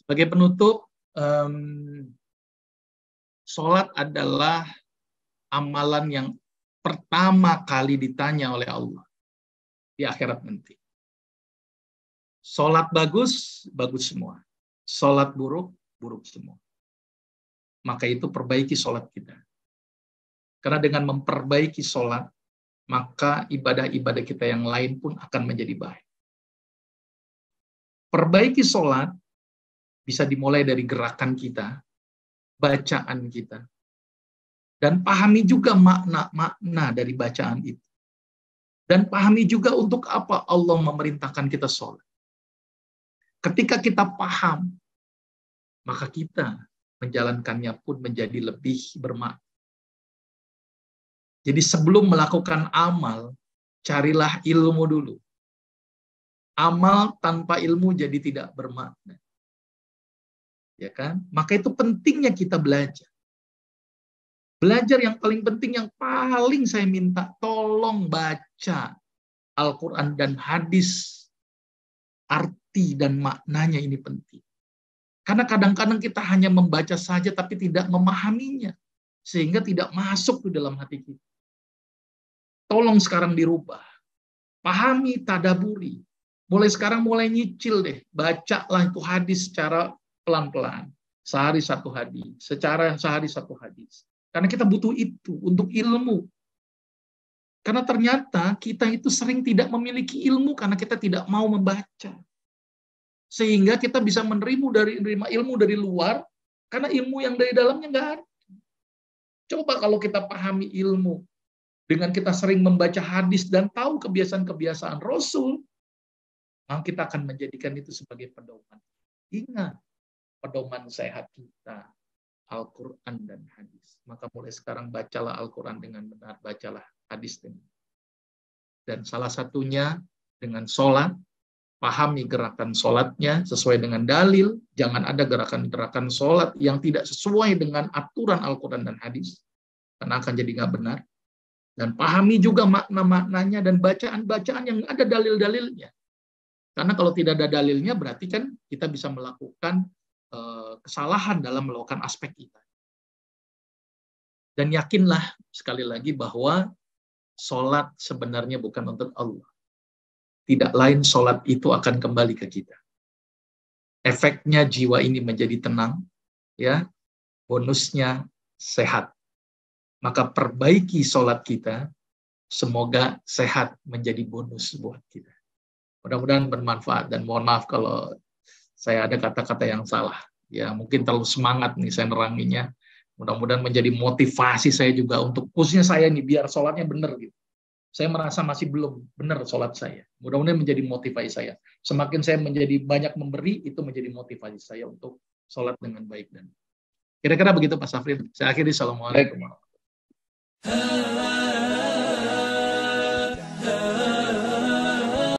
Sebagai penutup, sholat adalah amalan yang pertama kali ditanya oleh Allah di akhirat nanti. Sholat bagus, bagus semua. Sholat buruk, buruk semua. Maka itu perbaiki sholat kita. Karena dengan memperbaiki sholat, maka ibadah-ibadah kita yang lain pun akan menjadi baik. Perbaiki sholat bisa dimulai dari gerakan kita, bacaan kita, dan pahami juga makna-makna dari bacaan itu. Dan pahami juga untuk apa Allah memerintahkan kita sholat. Ketika kita paham, maka kita menjalankannya pun menjadi lebih bermakna. Jadi sebelum melakukan amal, carilah ilmu dulu. Amal tanpa ilmu jadi tidak bermakna. Ya kan? Maka itu pentingnya kita belajar. Belajar yang paling penting, yang paling saya minta, tolong baca Al-Quran dan hadis. Arti dan maknanya ini penting. Karena kadang-kadang kita hanya membaca saja tapi tidak memahaminya. Sehingga tidak masuk di dalam hati kita. Tolong sekarang dirubah. Pahami, tadaburi. Mulai sekarang mulai nyicil deh. Bacalah itu hadis secara pelan-pelan. Sehari satu hadis. Sehari satu hadis. Karena kita butuh itu untuk ilmu. Karena ternyata kita itu sering tidak memiliki ilmu karena kita tidak mau membaca. Sehingga kita bisa menerima ilmu dari luar karena ilmu yang dari dalamnya nggak ada. Coba kalau kita pahami ilmu dengan kita sering membaca hadis dan tahu kebiasaan-kebiasaan Rasul, maka kita akan menjadikan itu sebagai pedoman. Ingat, pedoman sehat kita, Al-Quran dan hadis. Maka mulai sekarang bacalah Al-Quran dengan benar, bacalah hadis dengan benar. Dan salah satunya dengan sholat, pahami gerakan sholatnya sesuai dengan dalil, jangan ada gerakan-gerakan sholat yang tidak sesuai dengan aturan Al-Quran dan hadis, karena akan jadi nggak benar. Dan pahami juga makna-maknanya dan bacaan-bacaan yang ada dalil-dalilnya. Karena kalau tidak ada dalilnya, berarti kan kita bisa melakukan kesalahan dalam melakukan aspek kita. Dan yakinlah sekali lagi bahwa sholat sebenarnya bukan untuk Allah. Tidak lain sholat itu akan kembali ke kita. Efeknya jiwa ini menjadi tenang, ya. Bonusnya sehat. Maka perbaiki sholat kita, semoga sehat menjadi bonus buat kita. Mudah-mudahan bermanfaat dan mohon maaf kalau saya ada kata-kata yang salah. Ya, mungkin terlalu semangat nih saya neranginya. Mudah-mudahan menjadi motivasi saya juga untuk khususnya saya nih biar sholatnya benar gitu. Saya merasa masih belum benar sholat saya. Mudah-mudahan menjadi motivasi saya. Semakin saya menjadi banyak memberi, itu menjadi motivasi saya untuk sholat dengan baik. Dan kira-kira begitu Pak Safrin. Saya akhiri. Assalamualaikum warahmatullahi wabarakatuh.